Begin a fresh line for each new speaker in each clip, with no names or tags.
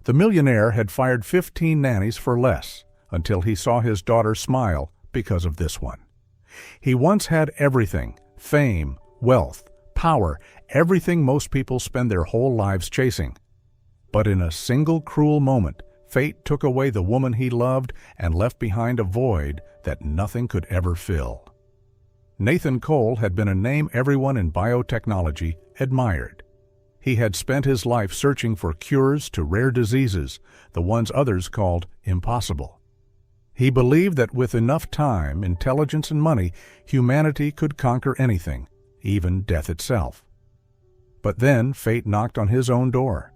The millionaire had fired 15 nannies for less until he saw his daughter smile because of this one. He once had everything: fame, wealth, power, everything most people spend their whole lives chasing. But in a single cruel moment, fate took away the woman he loved and left behind a void that nothing could ever fill. Nathan Cole had been a name everyone in biotechnology admired. He had spent his life searching for cures to rare diseases, the ones others called impossible. He believed that with enough time, intelligence, and money, humanity could conquer anything, even death itself. But then fate knocked on his own door.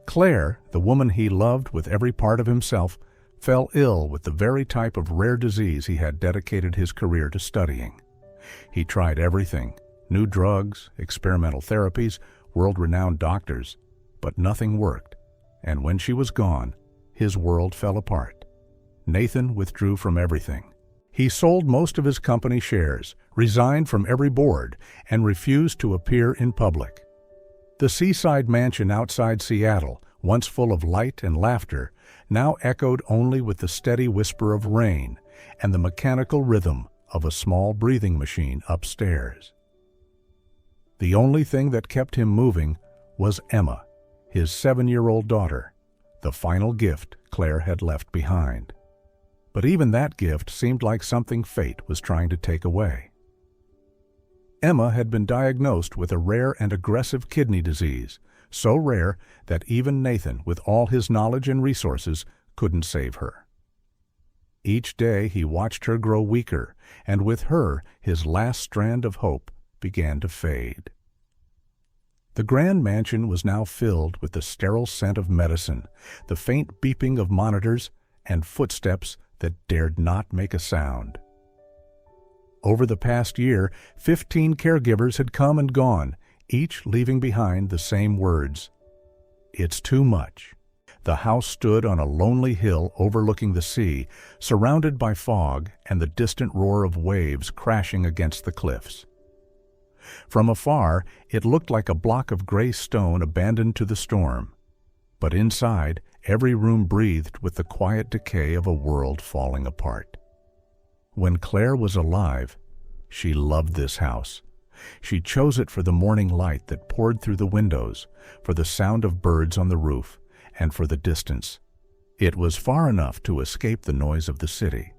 Claire, the woman he loved with every part of himself, fell ill with the very type of rare disease he had dedicated his career to studying. He tried everything: new drugs, experimental therapies, world-renowned doctors, but nothing worked, and when she was gone, his world fell apart. Nathan withdrew from everything. He sold most of his company shares, resigned from every board, and refused to appear in public. The seaside mansion outside Seattle, once full of light and laughter, now echoed only with the steady whisper of rain and the mechanical rhythm of a small breathing machine upstairs. The only thing that kept him moving was Emma, his 7-year-old daughter, the final gift Claire had left behind. But even that gift seemed like something fate was trying to take away. Emma had been diagnosed with a rare and aggressive kidney disease, so rare that even Nathan, with all his knowledge and resources, couldn't save her. Each day he watched her grow weaker, and with her his last strand of hope began to fade. The grand mansion was now filled with the sterile scent of medicine, the faint beeping of monitors, and footsteps that dared not make a sound. Over the past year, 15 caregivers had come and gone, each leaving behind the same words: "It's too much." The house stood on a lonely hill overlooking the sea, surrounded by fog and the distant roar of waves crashing against the cliffs. From afar, it looked like a block of gray stone abandoned to the storm. But inside, every room breathed with the quiet decay of a world falling apart. When Claire was alive, she loved this house. She chose it for the morning light that poured through the windows, for the sound of birds on the roof, and for the distance. It was far enough to escape the noise of the city.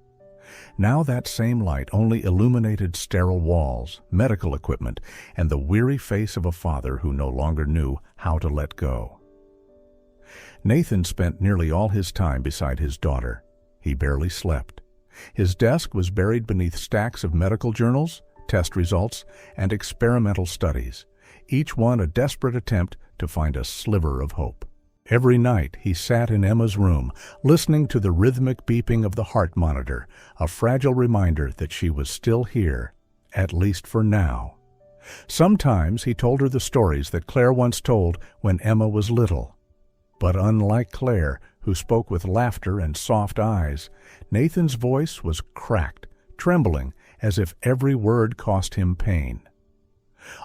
Now that same light only illuminated sterile walls, medical equipment, and the weary face of a father who no longer knew how to let go. Nathan spent nearly all his time beside his daughter. He barely slept. His desk was buried beneath stacks of medical journals, test results, and experimental studies, each one a desperate attempt to find a sliver of hope. Every night he sat in Emma's room, listening to the rhythmic beeping of the heart monitor, a fragile reminder that she was still here, at least for now. Sometimes he told her the stories that Claire once told when Emma was little. But unlike Claire, who spoke with laughter and soft eyes, Nathan's voice was cracked, trembling, as if every word cost him pain.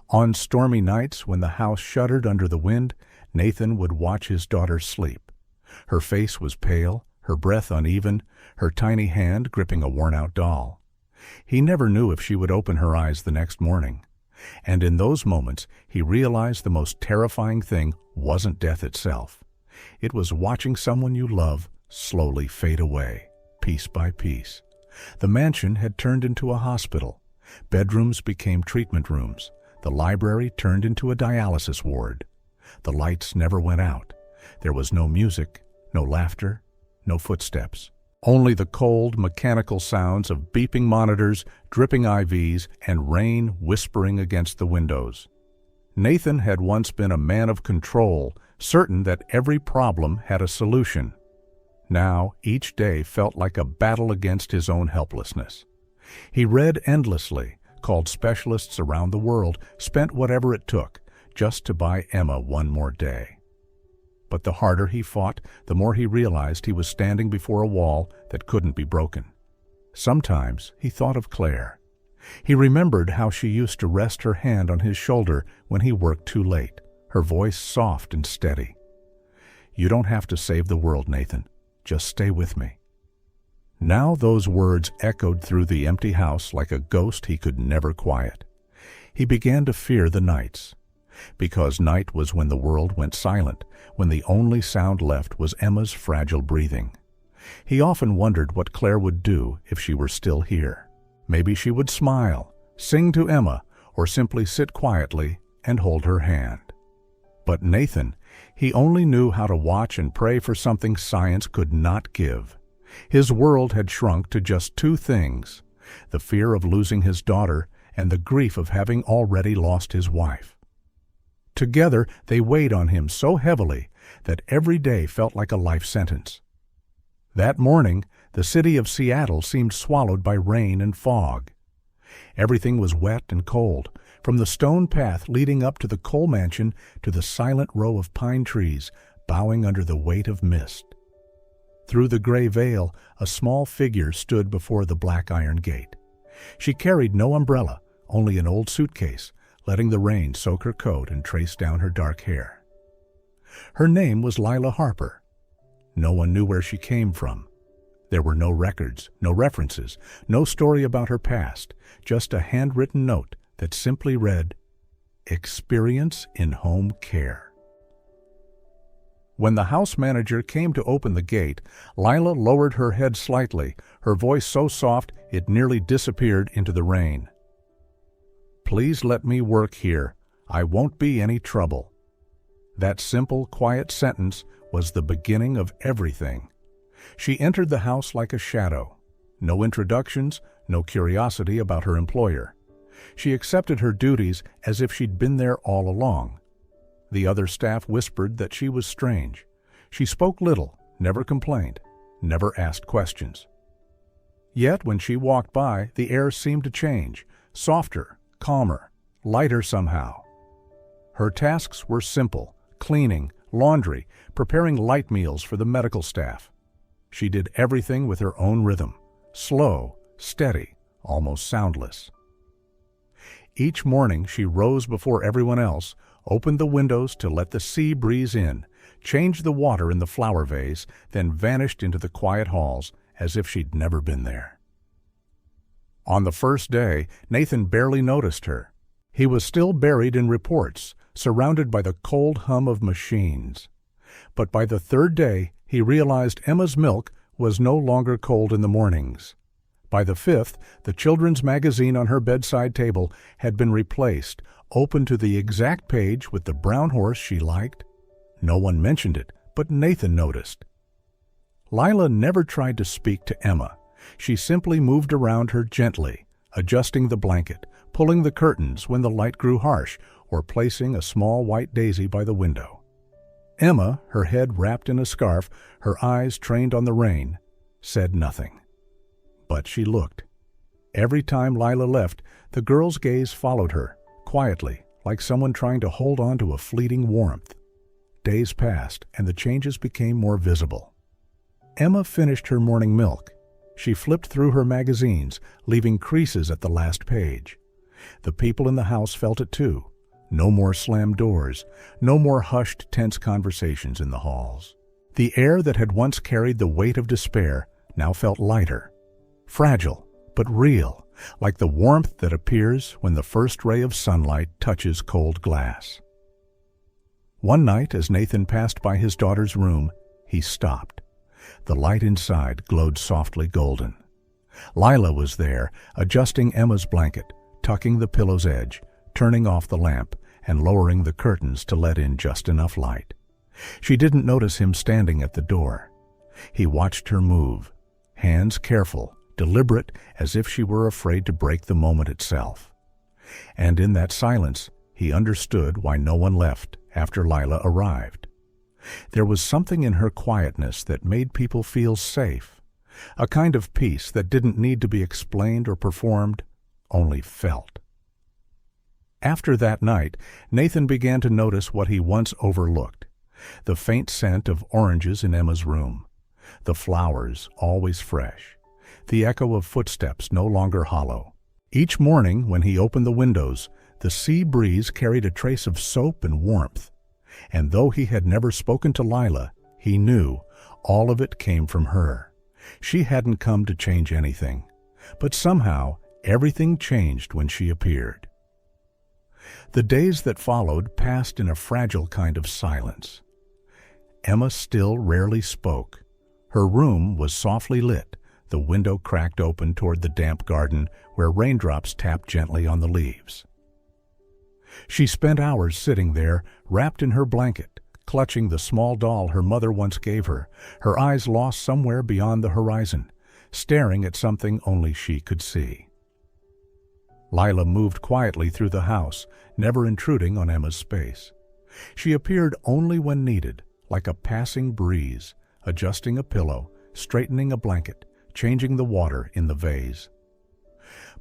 On stormy nights when the house shuddered under the wind, Nathan would watch his daughter sleep. Her face was pale, her breath uneven, her tiny hand gripping a worn-out doll. He never knew if she would open her eyes the next morning. And in those moments, he realized the most terrifying thing wasn't death itself. It was watching someone you love slowly fade away, piece by piece. The mansion had turned into a hospital. Bedrooms became treatment rooms. The library turned into a dialysis ward. The lights never went out. There was no music, no laughter, no footsteps. Only the cold, mechanical sounds of beeping monitors, dripping IVs, and rain whispering against the windows. Nathan had once been a man of control, certain that every problem had a solution. Now, each day felt like a battle against his own helplessness. He read endlessly, called specialists around the world, spent whatever it took, just to buy Emma one more day. But the harder he fought, the more he realized he was standing before a wall that couldn't be broken. Sometimes he thought of Claire. He remembered how she used to rest her hand on his shoulder when he worked too late, her voice soft and steady. "You don't have to save the world, Nathan. Just stay with me." Now those words echoed through the empty house like a ghost he could never quiet. He began to fear the nights, because night was when the world went silent, when the only sound left was Emma's fragile breathing. He often wondered what Claire would do if she were still here. Maybe she would smile, sing to Emma, or simply sit quietly and hold her hand. But Nathan, he only knew how to watch and pray for something science could not give. His world had shrunk to just two things: the fear of losing his daughter and the grief of having already lost his wife. Together they weighed on him so heavily that every day felt like a life sentence. That morning, the city of Seattle seemed swallowed by rain and fog. Everything was wet and cold, from the stone path leading up to the coal mansion to the silent row of pine trees bowing under the weight of mist. Through the gray veil, a small figure stood before the black iron gate. She carried no umbrella, only an old suitcase, letting the rain soak her coat and trace down her dark hair. Her name was Lila Harper. No one knew where she came from. There were no records, no references, no story about her past, just a handwritten note that simply read, "Experience in home care." When the house manager came to open the gate, Lila lowered her head slightly, her voice so soft it nearly disappeared into the rain. "Please let me work here. I won't be any trouble." That simple, quiet sentence was the beginning of everything. She entered the house like a shadow. No introductions, no curiosity about her employer. She accepted her duties as if she'd been there all along. The other staff whispered that she was strange. She spoke little, never complained, never asked questions. Yet when she walked by, the air seemed to change, softer, calmer, lighter somehow. Her tasks were simple: cleaning, laundry, preparing light meals for the medical staff. She did everything with her own rhythm, slow, steady, almost soundless. Each morning she rose before everyone else, opened the windows to let the sea breeze in, changed the water in the flower vase, then vanished into the quiet halls as if she'd never been there. On the first day, Nathan barely noticed her. He was still buried in reports, surrounded by the cold hum of machines. But by the third day, he realized Emma's milk was no longer cold in the mornings. By the fifth, the children's magazine on her bedside table had been replaced, open to the exact page with the brown horse she liked. No one mentioned it, but Nathan noticed. Lila never tried to speak to Emma. She simply moved around her gently, adjusting the blanket, pulling the curtains when the light grew harsh, or placing a small white daisy by the window. Emma, her head wrapped in a scarf, her eyes trained on the rain, said nothing. But she looked. Every time Lila left, the girl's gaze followed her, quietly, like someone trying to hold on to a fleeting warmth. Days passed, and the changes became more visible. Emma finished her morning milk. She flipped through her magazines, leaving creases at the last page. The people in the house felt it too. No more slammed doors, no more hushed, tense conversations in the halls. The air that had once carried the weight of despair now felt lighter, fragile, but real, like the warmth that appears when the first ray of sunlight touches cold glass. One night, as Nathan passed by his daughter's room, he stopped. The light inside glowed softly golden. Lila was there, adjusting Emma's blanket, tucking the pillow's edge, turning off the lamp, and lowering the curtains to let in just enough light. She didn't notice him standing at the door. He watched her move, hands careful, deliberate, as if she were afraid to break the moment itself. And in that silence, he understood why no one left after Lila arrived. There was something in her quietness that made people feel safe, a kind of peace that didn't need to be explained or performed, only felt. After that night, Nathan began to notice what he once overlooked: the faint scent of oranges in Emma's room, the flowers always fresh, the echo of footsteps no longer hollow. Each morning, when he opened the windows, the sea breeze carried a trace of soap and warmth. And though he had never spoken to Lila, He knew all of it came from her. She hadn't come to change anything, but somehow everything changed when she appeared. The days that followed passed in a fragile kind of silence. Emma still rarely spoke. Her room was softly lit, the window cracked open toward the damp garden where raindrops tapped gently on the leaves. She spent hours sitting there, wrapped in her blanket, clutching the small doll her mother once gave her, her eyes lost somewhere beyond the horizon, staring at something only she could see. Lila moved quietly through the house, never intruding on Emma's space. She appeared only when needed, like a passing breeze, adjusting a pillow, straightening a blanket, changing the water in the vase.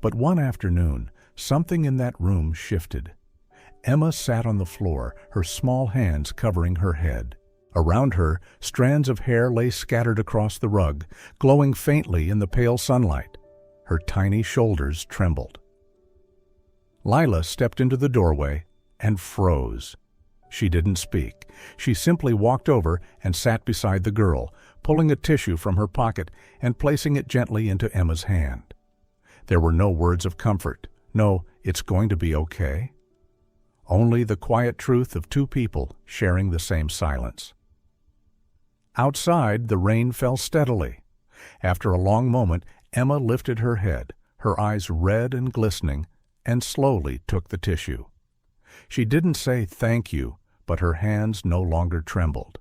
But one afternoon, something in that room shifted. Emma sat on the floor, her small hands covering her head. Around her, strands of hair lay scattered across the rug, glowing faintly in the pale sunlight. Her tiny shoulders trembled. Lila stepped into the doorway and froze. She didn't speak. She simply walked over and sat beside the girl, pulling a tissue from her pocket and placing it gently into Emma's hand. There were no words of comfort, no, "It's going to be okay." Only the quiet truth of two people sharing the same silence. Outside, the rain fell steadily. After a long moment, Emma lifted her head, her eyes red and glistening, and slowly took the tissue. She didn't say thank you, but her hands no longer trembled.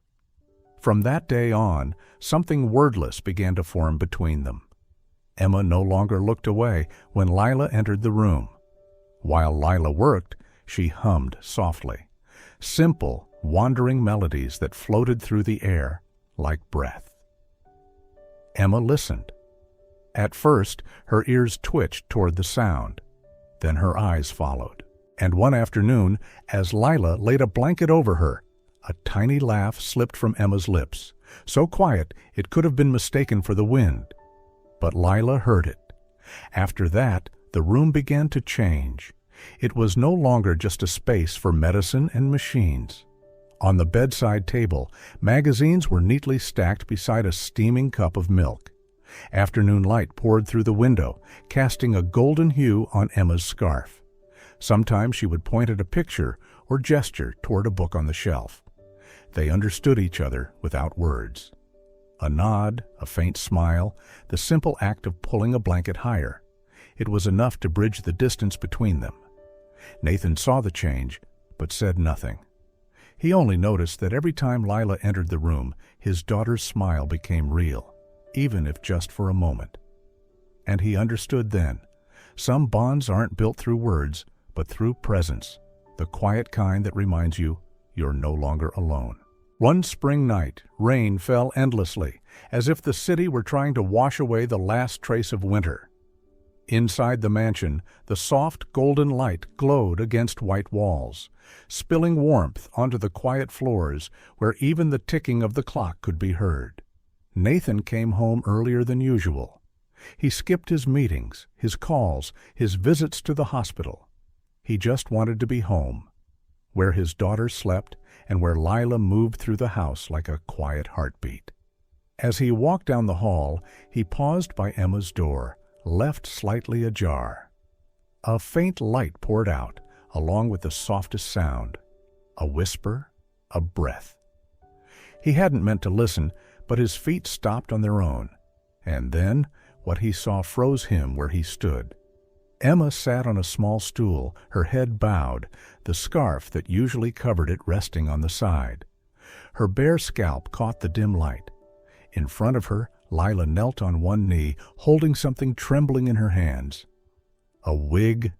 From that day on, something wordless began to form between them. Emma no longer looked away when Lila entered the room. While Lila worked, she hummed softly, simple, wandering melodies that floated through the air like breath. Emma listened. At first, her ears twitched toward the sound. Then her eyes followed. And one afternoon, as Lila laid a blanket over her, a tiny laugh slipped from Emma's lips, so quiet it could have been mistaken for the wind. But Lila heard it. After that, the room began to change. It was no longer just a space for medicine and machines. On the bedside table, magazines were neatly stacked beside a steaming cup of milk. Afternoon light poured through the window, casting a golden hue on Emma's scarf. Sometimes she would point at a picture or gesture toward a book on the shelf. They understood each other without words. A nod, a faint smile, the simple act of pulling a blanket higher. It was enough to bridge the distance between them. Nathan saw the change, but said nothing. He only noticed that every time Lila entered the room, his daughter's smile became real, even if just for a moment. And he understood then. Some bonds aren't built through words, but through presence, the quiet kind that reminds you you're no longer alone. One spring night, rain fell endlessly, as if the city were trying to wash away the last trace of winter. Inside the mansion, the soft golden light glowed against white walls, spilling warmth onto the quiet floors where even the ticking of the clock could be heard. Nathan came home earlier than usual. He skipped his meetings, his calls, his visits to the hospital. He just wanted to be home, where his daughter slept and where Lila moved through the house like a quiet heartbeat. As he walked down the hall, he paused by Emma's door, left slightly ajar. A faint light poured out, along with the softest sound, a whisper, a breath. He hadn't meant to listen, but his feet stopped on their own, and then what he saw froze him where he stood. Emma sat on a small stool, her head bowed, the scarf that usually covered it resting on the side. Her bare scalp caught the dim light. In front of her, Lila knelt on one knee, holding something trembling in her hands. A wig,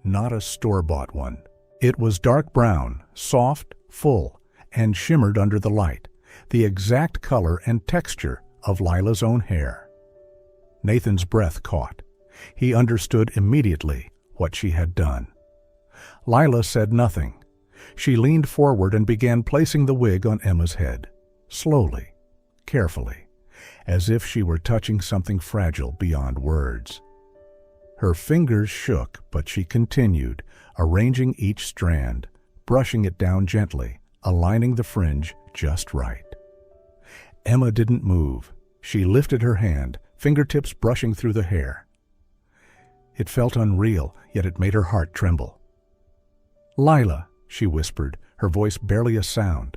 not a store-bought one. It was dark brown, soft, full, and shimmered under the light, the exact color and texture of Lila's own hair. Nathan's breath caught. He understood immediately what she had done. Lila said nothing. She leaned forward and began placing the wig on Emma's head, slowly, carefully, as if she were touching something fragile beyond words. Her fingers shook, but she continued, arranging each strand, brushing it down gently, aligning the fringe just right. Emma didn't move. She lifted her hand, fingertips brushing through the hair. It felt unreal, yet it made her heart tremble. "Lila," she whispered, her voice barely a sound.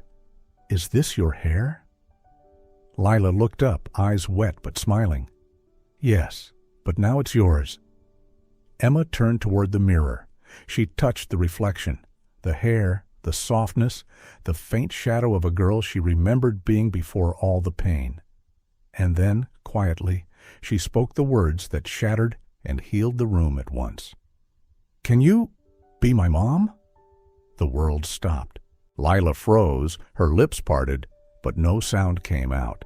"Is this your hair?" Lila looked up, eyes wet but smiling. "Yes, but now it's yours." Emma turned toward the mirror. She touched the reflection, the hair, the softness, the faint shadow of a girl she remembered being before all the pain. And then, quietly, she spoke the words that shattered and healed the room at once. "Can you be my mom?" The world stopped. Lila froze, her lips parted, but no sound came out.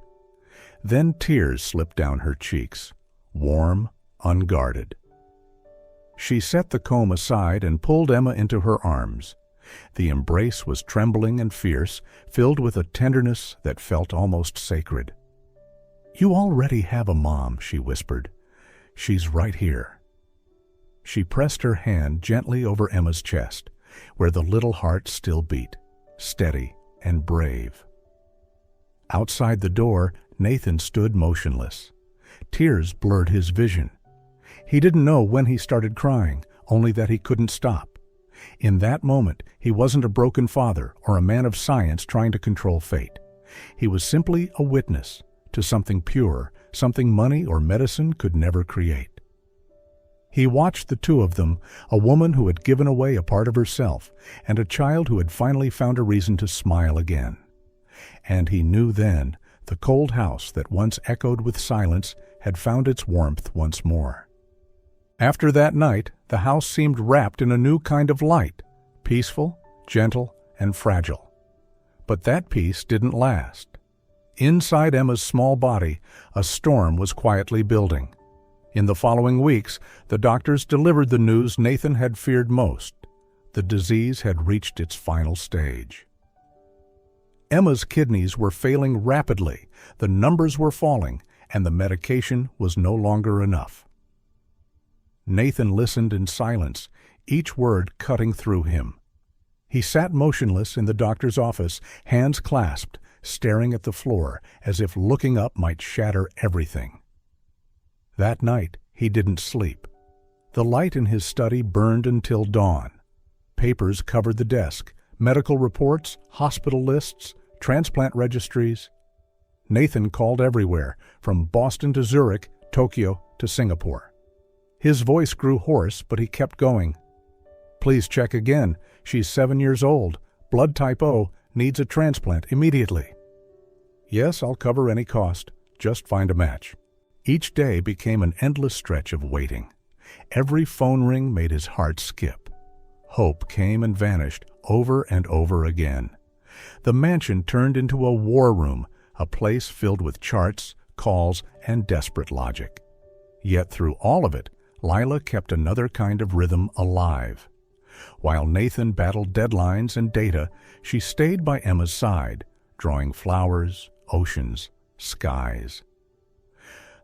Then tears slipped down her cheeks, warm, unguarded. She set the comb aside and pulled Emma into her arms. The embrace was trembling and fierce, filled with a tenderness that felt almost sacred. "You already have a mom," she whispered. "She's right here." She pressed her hand gently over Emma's chest, where the little heart still beat, steady and brave. Outside the door, Nathan stood motionless. Tears blurred his vision. He didn't know when he started crying, only that he couldn't stop. In that moment, he wasn't a broken father or a man of science trying to control fate. He was simply a witness to something pure, something money or medicine could never create. He watched the two of them, a woman who had given away a part of herself, and a child who had finally found a reason to smile again. And he knew then the cold house that once echoed with silence had found its warmth once more. After that night, the house seemed wrapped in a new kind of light, peaceful, gentle, and fragile. But that peace didn't last. Inside Emma's small body, a storm was quietly building. In the following weeks, the doctors delivered the news Nathan had feared most. The disease had reached its final stage. Emma's kidneys were failing rapidly, the numbers were falling, and the medication was no longer enough. Nathan listened in silence, each word cutting through him. He sat motionless in the doctor's office, hands clasped, staring at the floor, as if looking up might shatter everything. That night, he didn't sleep. The light in his study burned until dawn. Papers covered the desk, medical reports, hospital lists, transplant registries. Nathan called everywhere, from Boston to Zurich, Tokyo to Singapore. His voice grew hoarse, but he kept going. "Please check again. She's 7 years old. Blood type O, needs a transplant immediately." "Yes, I'll cover any cost. Just find a match." Each day became an endless stretch of waiting. Every phone ring made his heart skip. Hope came and vanished over and over again. The mansion turned into a war room, a place filled with charts, calls, and desperate logic. Yet through all of it, Lila kept another kind of rhythm alive. While Nathan battled deadlines and data, she stayed by Emma's side, drawing flowers, oceans, skies.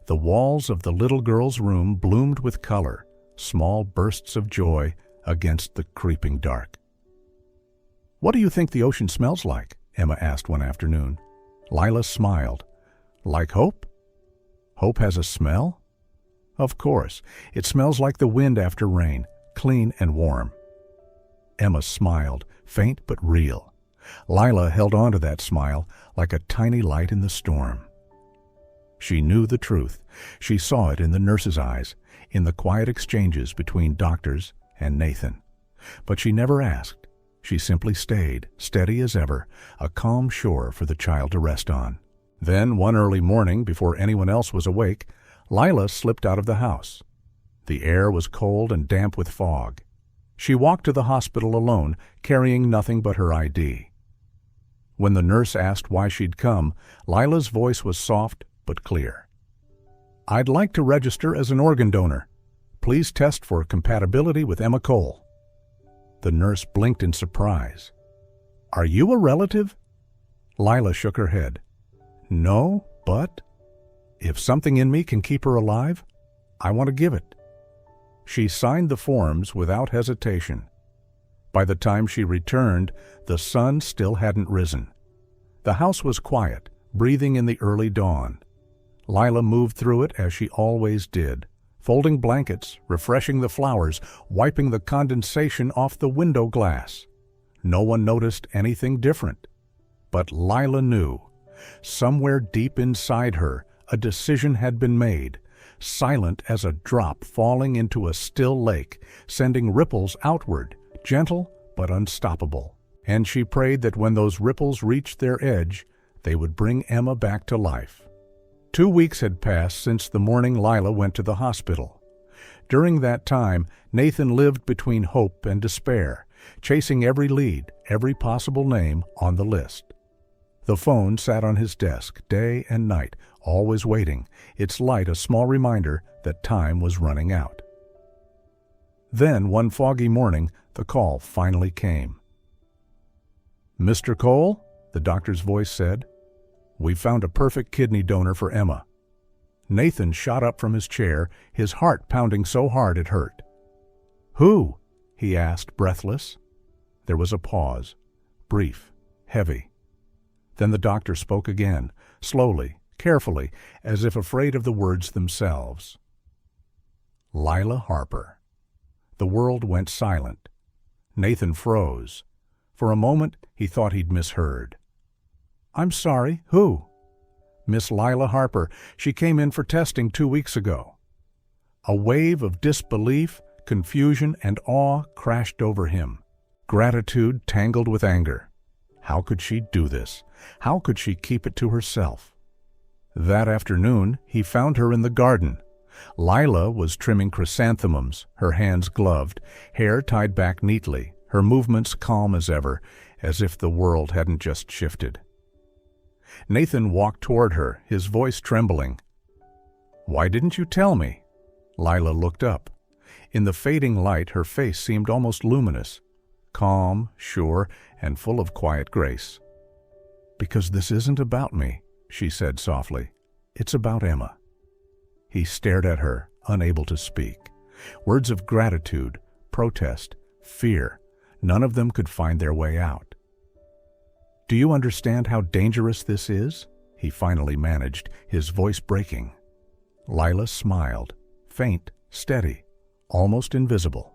The walls of the little girl's room bloomed with color, small bursts of joy against the creeping dark. "What do you think the ocean smells like?" Emma asked one afternoon. Lila smiled. "Like hope?" "Hope has a smell?" "Of course. It smells like the wind after rain, clean and warm." Emma smiled, faint but real. Lila held on to that smile like a tiny light in the storm. She knew the truth. She saw it in the nurse's eyes, in the quiet exchanges between doctors and Nathan. But she never asked. She simply stayed, steady as ever, a calm shore for the child to rest on. Then, one early morning, before anyone else was awake, Lila slipped out of the house. The air was cold and damp with fog. She walked to the hospital alone, carrying nothing but her ID. When the nurse asked why she'd come, Lila's voice was soft but clear. "I'd like to register as an organ donor. Please test for compatibility with Emma Cole." The nurse blinked in surprise. "Are you a relative?" Lila shook her head. "No, but if something in me can keep her alive, I want to give it." She signed the forms without hesitation. By the time she returned, the sun still hadn't risen. The house was quiet, breathing in the early dawn. Lila moved through it as she always did, folding blankets, refreshing the flowers, wiping the condensation off the window glass. No one noticed anything different. But Lila knew. Somewhere deep inside her, a decision had been made, silent as a drop falling into a still lake, sending ripples outward, gentle but unstoppable. And she prayed that when those ripples reached their edge, they would bring Emma back to life. 2 weeks had passed since the morning Lila went to the hospital. During that time, Nathan lived between hope and despair, chasing every lead, every possible name on the list. The phone sat on his desk day and night, always waiting, its light a small reminder that time was running out. Then, one foggy morning, the call finally came. "Mr. Cole," the doctor's voice said, "we've found a perfect kidney donor for Emma." Nathan shot up from his chair, his heart pounding so hard it hurt. "Who?" he asked, breathless. There was a pause, brief, heavy. Then the doctor spoke again, slowly, carefully, as if afraid of the words themselves. "Lila Harper." The world went silent. Nathan froze. For a moment, he thought he'd misheard. "I'm sorry, who?" "Miss Lila Harper. She came in for testing 2 weeks ago." A wave of disbelief, confusion, and awe crashed over him. Gratitude tangled with anger. How could she do this? How could she keep it to herself? That afternoon, he found her in the garden. Lila was trimming chrysanthemums, her hands gloved, hair tied back neatly, her movements calm as ever, as if the world hadn't just shifted. Nathan walked toward her, his voice trembling. "Why didn't you tell me?" Lila looked up. In the fading light, her face seemed almost luminous, calm, sure, and full of quiet grace. "Because this isn't about me," she said softly. "It's about Emma." He stared at her, unable to speak. Words of gratitude, protest, fear, none of them could find their way out. "Do you understand how dangerous this is?" he finally managed, his voice breaking. Lila smiled, faint, steady, almost invisible.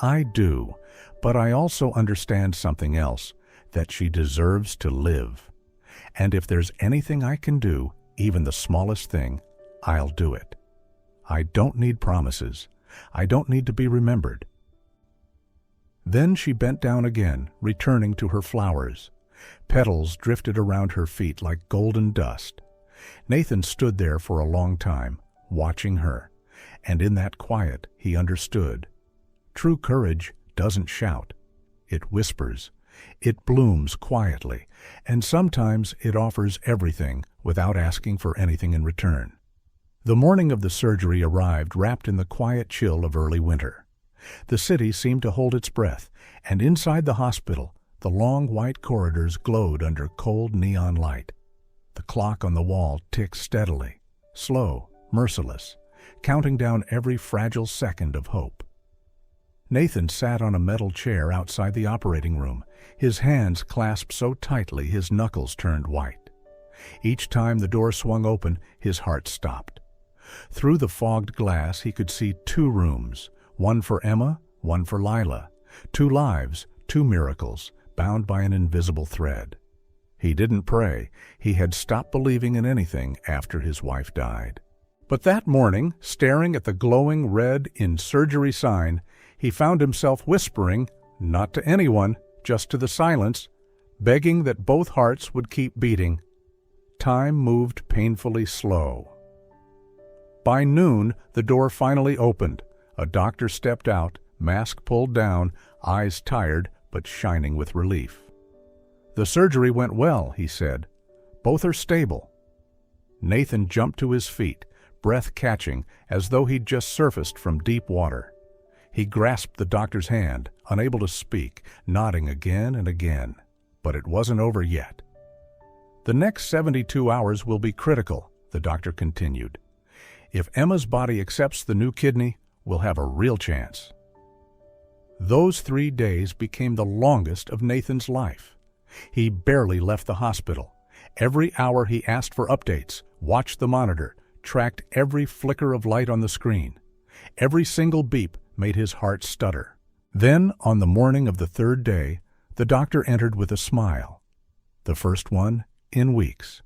"I do, but I also understand something else, that she deserves to live. And if there's anything I can do, even the smallest thing, I'll do it. I don't need promises. I don't need to be remembered." Then she bent down again, returning to her flowers. Petals drifted around her feet like golden dust. Nathan stood there for a long time, watching her, and in that quiet he understood. True courage doesn't shout. It whispers. It blooms quietly, and sometimes it offers everything without asking for anything in return. The morning of the surgery arrived wrapped in the quiet chill of early winter. The city seemed to hold its breath, and inside the hospital, the long white corridors glowed under cold neon light. The clock on the wall ticked steadily, slow, merciless, counting down every fragile second of hope. Nathan sat on a metal chair outside the operating room, his hands clasped so tightly his knuckles turned white. Each time the door swung open, his heart stopped. Through the fogged glass he could see 2 rooms, one for Emma, one for Lila, 2 lives, 2 miracles, bound by an invisible thread. He didn't pray. He had stopped believing in anything after his wife died. But that morning, staring at the glowing red "in surgery" sign, he found himself whispering, not to anyone, just to the silence, begging that both hearts would keep beating. Time moved painfully slow. By noon, the door finally opened. A doctor stepped out, mask pulled down, eyes tired but shining with relief. "The surgery went well," he said. "Both are stable." Nathan jumped to his feet, breath catching, as though he'd just surfaced from deep water. He grasped the doctor's hand, unable to speak, nodding again and again. But it wasn't over yet. "The next 72 hours will be critical," the doctor continued. "If Emma's body accepts the new kidney, we'll have a real chance." Those 3 days became the longest of Nathan's life. He barely left the hospital. Every hour he asked for updates, watched the monitor, tracked every flicker of light on the screen. Every single beep made his heart stutter. Then, on the morning of the third day, the doctor entered with a smile. The first one in weeks.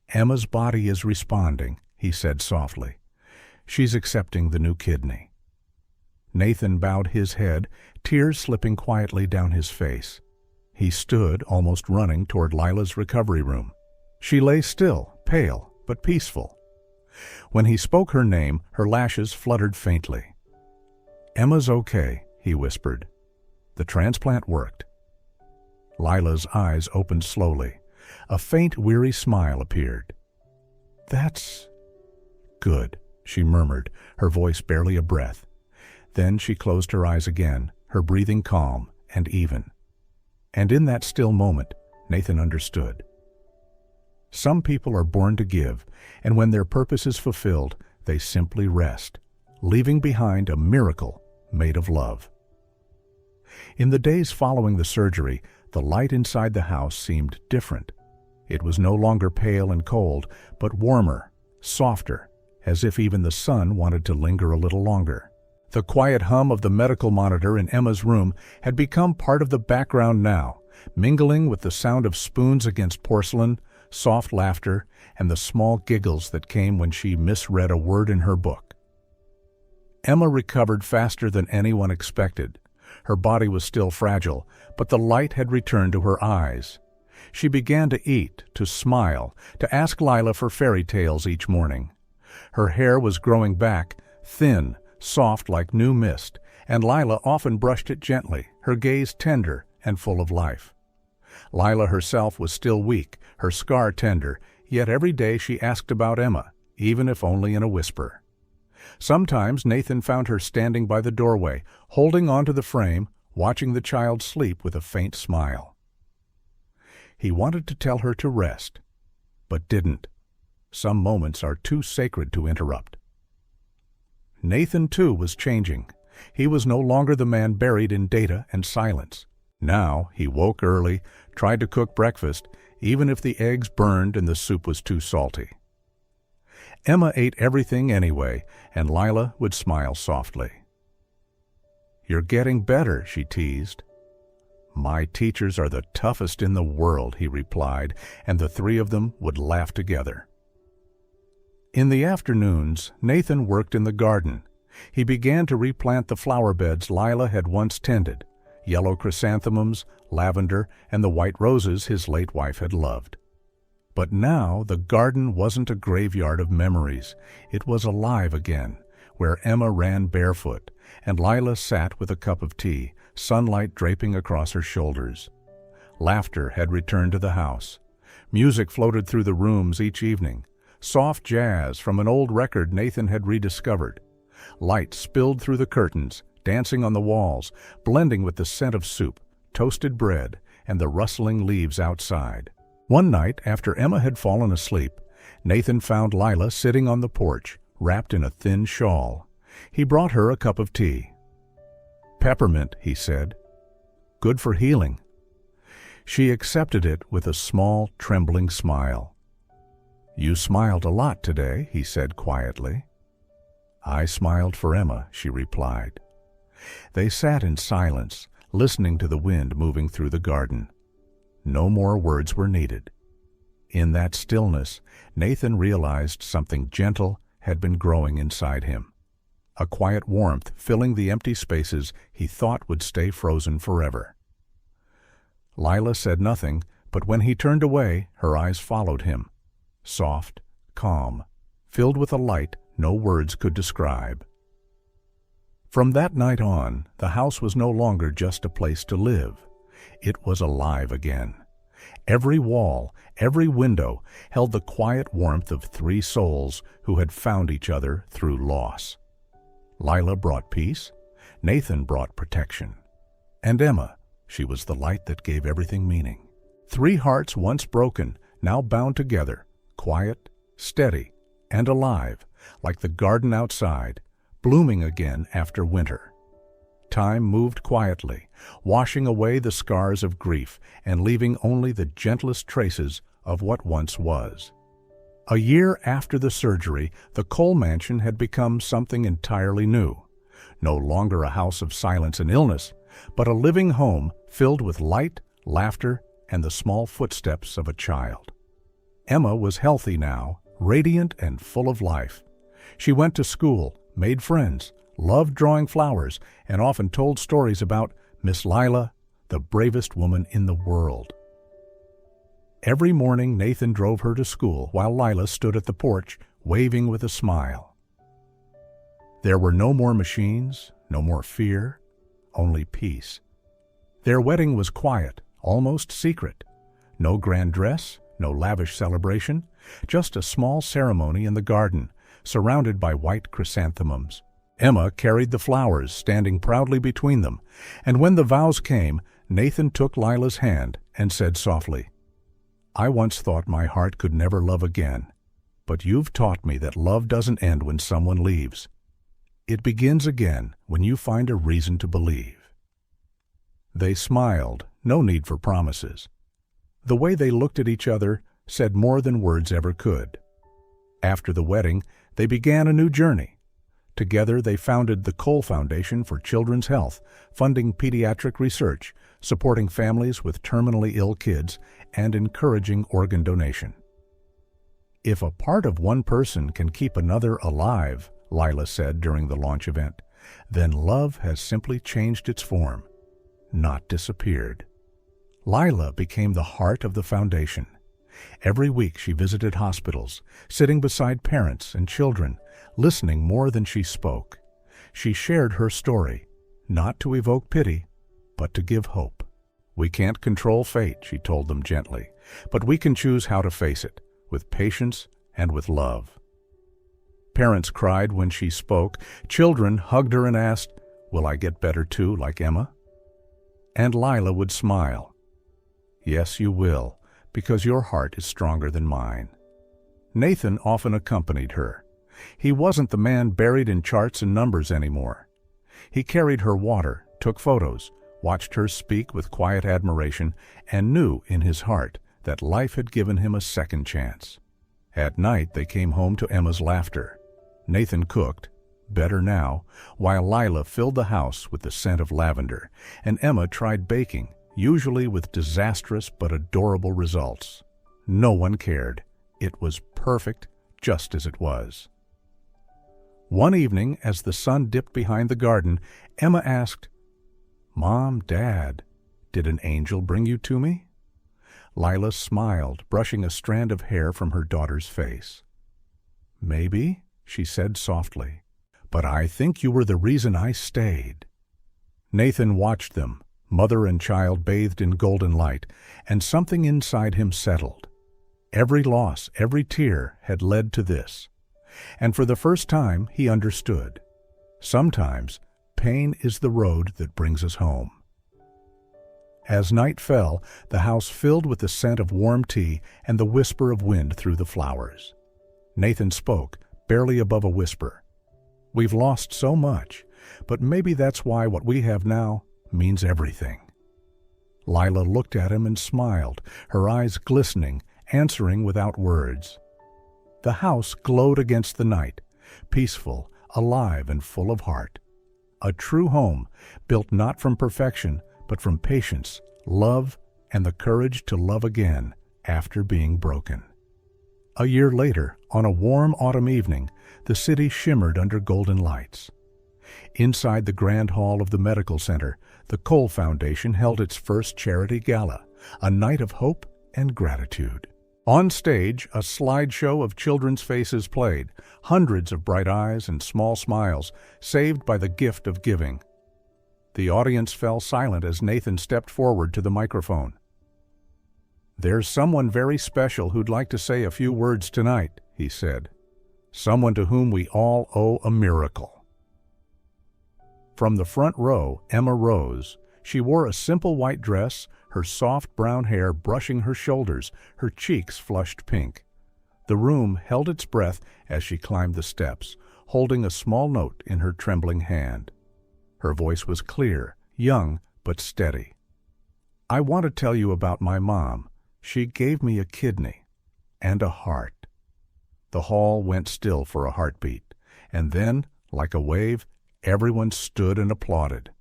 "Emma's body is responding," he said softly. "She's accepting the new kidney." Nathan bowed his head, tears slipping quietly down his face. He stood, almost running, toward Lila's recovery room. She lay still, pale, but peaceful. When he spoke her name, her lashes fluttered faintly. "Emma's okay," he whispered. "The transplant worked." Lila's eyes opened slowly. A faint, weary smile appeared. "That's good," she murmured, her voice barely a breath. Then she closed her eyes again, her breathing calm and even. And in that still moment, Nathan understood. Some people are born to give, and when their purpose is fulfilled, they simply rest, leaving behind a miracle made of love. In the days following the surgery, the light inside the house seemed different. It was no longer pale and cold, but warmer, softer, as if even the sun wanted to linger a little longer. The quiet hum of the medical monitor in Emma's room had become part of the background now, mingling with the sound of spoons against porcelain, soft laughter, and the small giggles that came when she misread a word in her book. Emma recovered faster than anyone expected. Her body was still fragile, but the light had returned to her eyes. She began to eat, to smile, to ask Lila for fairy tales each morning. Her hair was growing back, thin, soft like new mist, and Lila often brushed it gently, her gaze tender and full of life. Lila herself was still weak, her scar tender, yet every day she asked about Emma, even if only in a whisper. Sometimes Nathan found her standing by the doorway, holding onto the frame, watching the child sleep with a faint smile. He wanted to tell her to rest, but didn't. Some moments are too sacred to interrupt. Nathan, too, was changing. He was no longer the man buried in data and silence. Now he woke early, tried to cook breakfast, even if the eggs burned and the soup was too salty. Emma ate everything anyway, and Lila would smile softly. "You're getting better," she teased. "My teachers are the toughest in the world," he replied, and the three of them would laugh together. In the afternoons, Nathan worked in the garden. He began to replant the flower beds Lila had once tended, yellow chrysanthemums, lavender, and the white roses his late wife had loved. But now the garden wasn't a graveyard of memories. It was alive again, where Emma ran barefoot, and Lila sat with a cup of tea, sunlight draping across her shoulders. Laughter had returned to the house. Music floated through the rooms each evening. Soft jazz from an old record Nathan had rediscovered. Light spilled through the curtains, dancing on the walls, blending with the scent of soup, toasted bread, and the rustling leaves outside. One night, after Emma had fallen asleep, Nathan found Lila sitting on the porch, wrapped in a thin shawl. He brought her a cup of tea. "Peppermint," he said. "Good for healing." She accepted it with a small, trembling smile. "You smiled a lot today," he said quietly. "I smiled for Emma," she replied. They sat in silence, listening to the wind moving through the garden. No more words were needed. In that stillness, Nathan realized something gentle had been growing inside him. A quiet warmth filling the empty spaces he thought would stay frozen forever. Lila said nothing, but when he turned away, her eyes followed him. Soft, calm, filled with a light no words could describe. From that night on, the house was no longer just a place to live. It was alive again. Every wall, every window held the quiet warmth of three souls who had found each other through loss. Lila brought peace, Nathan brought protection. And Emma, she was the light that gave everything meaning. Three hearts once broken, now bound together, quiet, steady, and alive, like the garden outside, blooming again after winter. Time moved quietly, washing away the scars of grief and leaving only the gentlest traces of what once was. A year after the surgery, the Cole mansion had become something entirely new. No longer a house of silence and illness, but a living home filled with light, laughter, and the small footsteps of a child. Emma was healthy now, radiant and full of life. She went to school, made friends, loved drawing flowers, and often told stories about Miss Lila, the bravest woman in the world. Every morning Nathan drove her to school while Lila stood at the porch, waving with a smile. There were no more machines, no more fear, only peace. Their wedding was quiet, almost secret. No grand dress, no lavish celebration, just a small ceremony in the garden, surrounded by white chrysanthemums. Emma carried the flowers, standing proudly between them, and when the vows came, Nathan took Lila's hand and said softly, "I once thought my heart could never love again, but you've taught me that love doesn't end when someone leaves. It begins again when you find a reason to believe." They smiled, no need for promises. The way they looked at each other said more than words ever could. After the wedding, they began a new journey. Together they founded the Cole Foundation for Children's Health, funding pediatric research, supporting families with terminally ill kids, and encouraging organ donation. "If a part of one person can keep another alive," Lila said during the launch event, "then love has simply changed its form, not disappeared." Lila became the heart of the foundation. Every week she visited hospitals, sitting beside parents and children, listening more than she spoke. She shared her story, not to evoke pity, but to give hope. "We can't control fate," she told them gently, "but we can choose how to face it, with patience and with love." Parents cried when she spoke. Children hugged her and asked, "Will I get better too, like Emma?" And Lila would smile. "Yes, you will, because your heart is stronger than mine." Nathan often accompanied her. He wasn't the man buried in charts and numbers anymore. He carried her water, took photos, watched her speak with quiet admiration, and knew in his heart that life had given him a second chance. At night they came home to Emma's laughter. Nathan cooked, better now, while Lila filled the house with the scent of lavender, and Emma tried baking, usually with disastrous but adorable results. No one cared. It was perfect just as it was. One evening, as the sun dipped behind the garden, Emma asked, "Mom, Dad, did an angel bring you to me?" Lila smiled, brushing a strand of hair from her daughter's face. "Maybe," she said softly, "but I think you were the reason I stayed." Nathan watched them, mother and child bathed in golden light, and something inside him settled. Every loss, every tear had led to this. And for the first time, he understood. Sometimes, pain is the road that brings us home. As night fell, the house filled with the scent of warm tea and the whisper of wind through the flowers. Nathan spoke, barely above a whisper. "We've lost so much, but maybe that's why what we have now means everything." Lila looked at him and smiled, her eyes glistening, answering without words. The house glowed against the night, peaceful, alive, and full of heart. A true home, built not from perfection, but from patience, love, and the courage to love again after being broken. A year later, on a warm autumn evening, the city shimmered under golden lights. Inside the grand hall of the medical center, the Cole Foundation held its first charity gala, a night of hope and gratitude. On stage, a slideshow of children's faces played, hundreds of bright eyes and small smiles, saved by the gift of giving. The audience fell silent as Nathan stepped forward to the microphone. "There's someone very special who'd like to say a few words tonight," he said. "Someone to whom we all owe a miracle." From the front row, Emma rose. She wore a simple white dress, her soft brown hair brushing her shoulders, her cheeks flushed pink. The room held its breath as she climbed the steps, holding a small note in her trembling hand. Her voice was clear, young, but steady. "I want to tell you about my mom. She gave me a kidney and a heart." The hall went still for a heartbeat, and then, like a wave, everyone stood and applauded.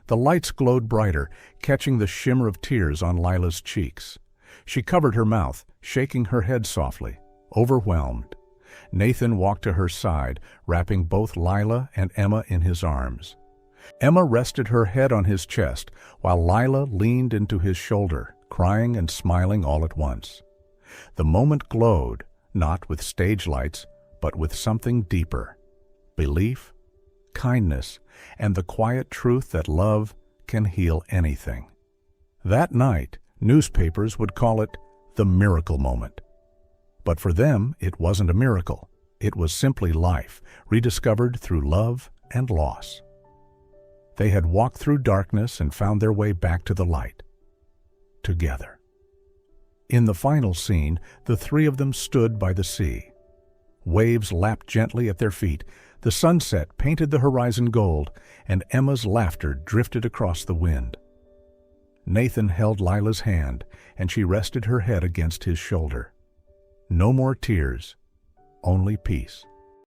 The lights glowed brighter, catching the shimmer of tears on Lila's cheeks. She covered her mouth, shaking her head softly, overwhelmed. Nathan walked to her side, wrapping both Lila and Emma in his arms. Emma rested her head on his chest, while Lila leaned into his shoulder, crying and smiling all at once. The moment glowed, not with stage lights, but with something deeper: belief, kindness, and the quiet truth that love can heal anything. That night, newspapers would call it the miracle moment. But for them, it wasn't a miracle. It was simply life, rediscovered through love and loss. They had walked through darkness and found their way back to the light, together. In the final scene, the three of them stood by the sea. Waves lapped gently at their feet, the sunset painted the horizon gold, and Emma's laughter drifted across the wind. Nathan held Lila's hand, and she rested her head against his shoulder. No more tears, only peace.